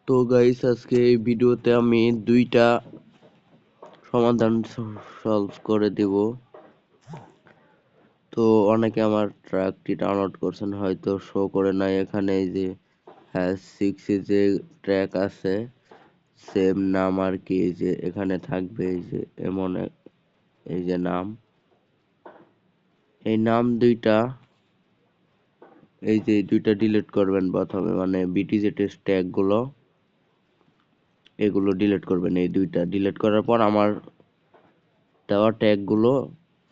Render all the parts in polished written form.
তো গাইস আজকে এই ভিডিওতে আমি দুইটা সমাধান সলভ করে দিব। তো অনেকে আমার ট্র্যাকটি ডাউনলোড করছেন, হয়তো শো করে নাই এখানে। এই যে #6 যে ট্র্যাক আছে সেম নাম আর কি, এই যে এখানে থাকবে এই যে এমন এই যে নাম, এই নাম দুইটা, এই যে দুইটা ডিলিট করবেন প্রথমে, মানে বিটিজে টেস্ট ট্যাগ গুলো এগুলো ডিলিট করবেন। এই দুইটা ডিলিট করার পর আমার দেওয়া ট্যাগ গুলো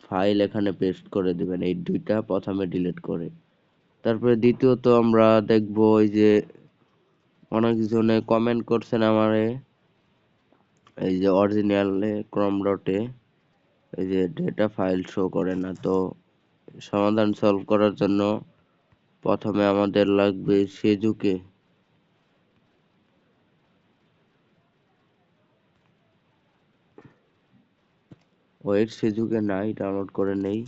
ফাইল এখানে পেস্ট করে দিবেন, এই দুইটা প্রথমে ডিলিট করে। তারপরে দ্বিতীয়ত আমরা দেখবো এই যে অনেকজনে কমেন্ট করছেন আমারে, এই যে অরিজিনালে ক্রোম ডটে এই যে ডেটা ফাইল শো করে না। তো সমাধান সলভ করার জন্য প্রথমে আমাদের লাগবে সেজুকে। ওয়েট, সেজুকে নাই, ডাউনলোড করে নেই।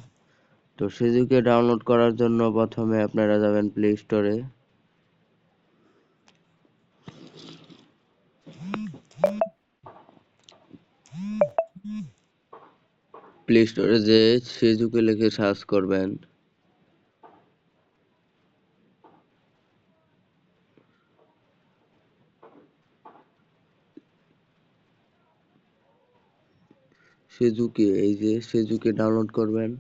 তো সেজুকে ডাউনলোড করার জন্য প্রথমে আপনারা যাবেন প্লে স্টোরে। প্লে স্টোরে যে সেজুকে লিখে সার্চ করবেন। সেজুকে, এই যে সেজুকে ডাউনলোড করবেন।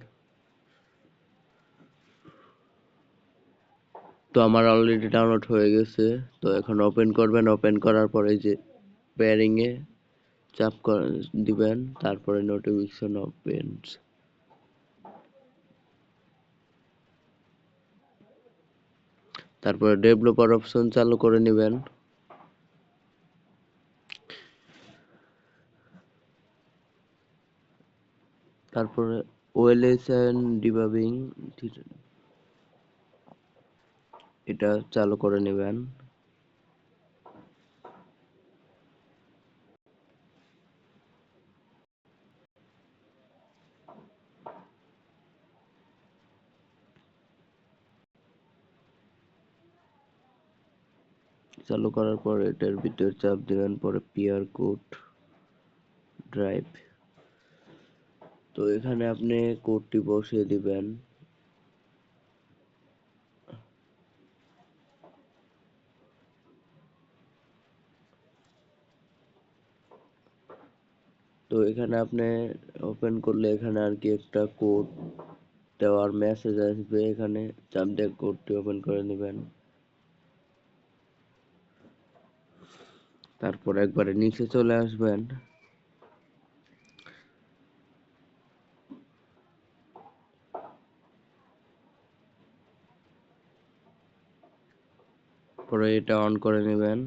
তো আমার অলরেডি ডাউনলোড হয়ে গেছে। তো এখন ওপেন করবেন, ওপেন করার পরে যে পেয়ারিং এ চাপ দিবেন, তারপরে নোটিফিকেশন ওপেন, তারপরে ডেভেলপার অপশন চালু করে নেবেন। তারপরে ওএলএস এন্ড ডিবাগিং এটা চালু করে নেবেন। চালু করার পর এটার ভিতর চাপ দিবেন, পরে পিআর কোড ড্রাইভ। তো এখানে আপনি কোডটি বসিয়ে দিবেন। তো এখানে আপনি ওপেন করলে এখানে আর কি একটা কোড দেওয়ার মেসেজ আসবে, এখানে চাপ দিয়ে কোডটি ওপেন করে নেবেন। তারপর একবারে নিচে চলে আসবেন, পরে এটা অন করে নেবেন।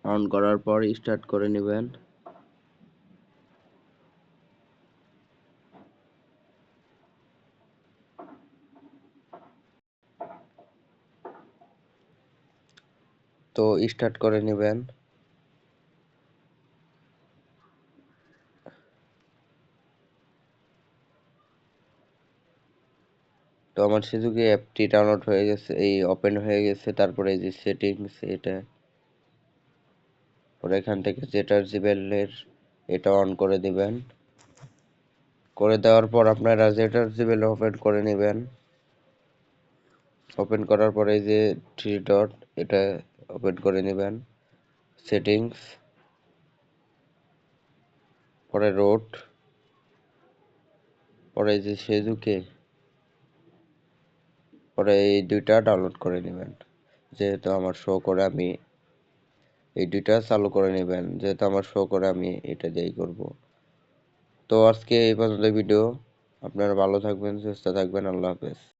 অন করার পর স্টার্ট করে নেবেন। তো স্টার্ট করে নেবেন। তো আমার সুজুকি অ্যাপটি ডাউনলোড হয়ে গেছে, এই ওপেন হয়ে গেছে। তারপরে এই যে সেটিংস, এটা পরে এখান থেকে জেটার জিবেলের এটা অন করে দিবেন। করে দেওয়ার পর আপনারা জেটার জিবেল ওপেন করে নেবেন। ওপেন করার পরে এই যে থ্রি ডট এটা ওপেন করে নেবেন। সেটিংস, পরে রোট, পরে এই যে সেজুকে, পরে এই দুইটা ডাউনলোড করে নেবেন। যেহেতু আমার শো করে আমি এই দুইটা চালু করে নেবেন, যেহেতু আমার শো করে আমি এটা দিয়েই করব। তো আজকে এই পর্যন্ত ভিডিও। আপনারা ভালো থাকবেন, সুস্থ থাকবেন, আল্লাহ হাফেজ।